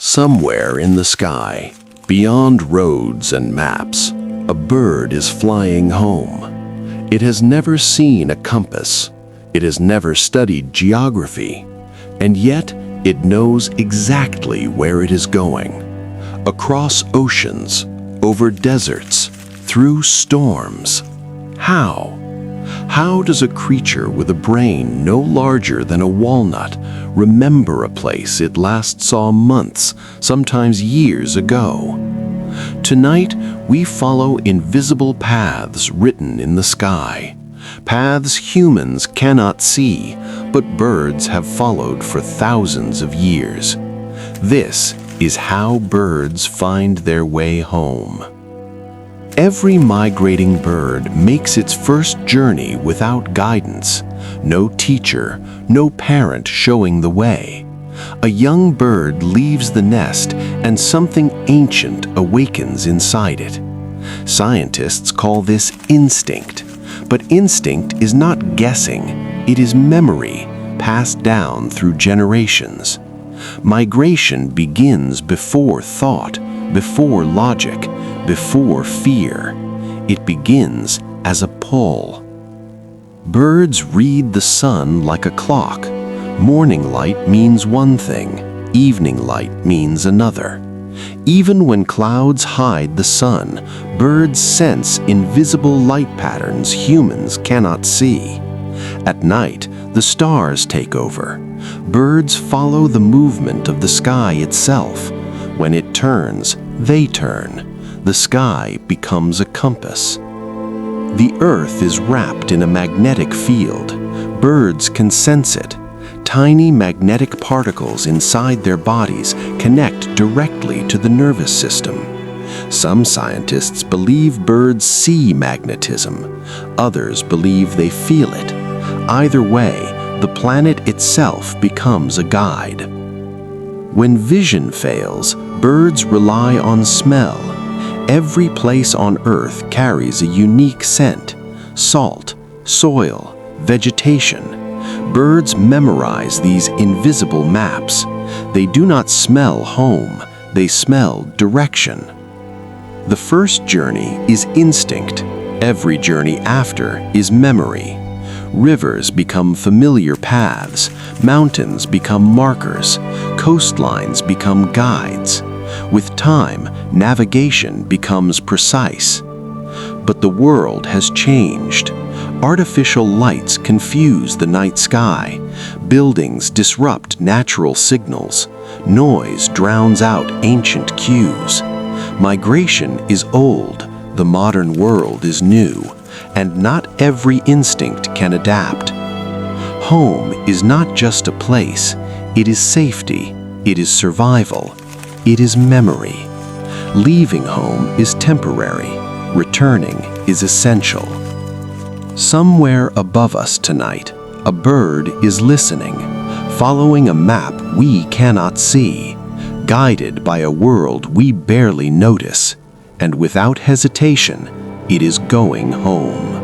Somewhere in the sky, beyond roads and maps, a bird is flying home. It has never seen a compass. It has never studied geography. And yet, it knows exactly where it is going. Across oceans, over deserts, through storms. How? How does a creature with a brain no larger than a walnut remember a place it last saw months, sometimes years ago? Tonight, we follow invisible paths written in the sky. Paths humans cannot see, but birds have followed for thousands of years. This is how birds find their way home. Every migrating bird makes its first journey without guidance, no teacher, no parent showing the way. A young bird leaves the nest and something ancient awakens inside it. Scientists call this instinct, but instinct is not guessing, it is memory passed down through generations. Migration begins before thought, before logic, before fear. It begins as a pull. Birds read the sun like a clock. Morning light means one thing, evening light means another. Even when clouds hide the sun, birds sense invisible light patterns humans cannot see. At night, the stars take over. Birds follow the movement of the sky itself. When it turns, they turn. The sky becomes a compass. The earth is wrapped in a magnetic field. Birds can sense it. Tiny magnetic particles inside their bodies connect directly to the nervous system. Some scientists believe birds see magnetism. Others believe they feel it. Either way, the planet itself becomes a guide. When vision fails, birds rely on smell. Every place on Earth carries a unique scent: salt, soil, vegetation. Birds memorize these invisible maps. They do not smell home, they smell direction. The first journey is instinct. Every journey after is memory. Rivers become familiar paths, mountains become markers, coastlines become guides. With time, navigation becomes precise. But the world has changed. Artificial lights confuse the night sky. Buildings disrupt natural signals. Noise drowns out ancient cues. Migration is old. The modern world is new. And not every instinct can adapt. Home is not just a place. It is safety. It is survival. It is memory. Leaving home is temporary. Returning is essential. Somewhere above us tonight, a bird is listening, following a map we cannot see, guided by a world we barely notice, and without hesitation, it is going home.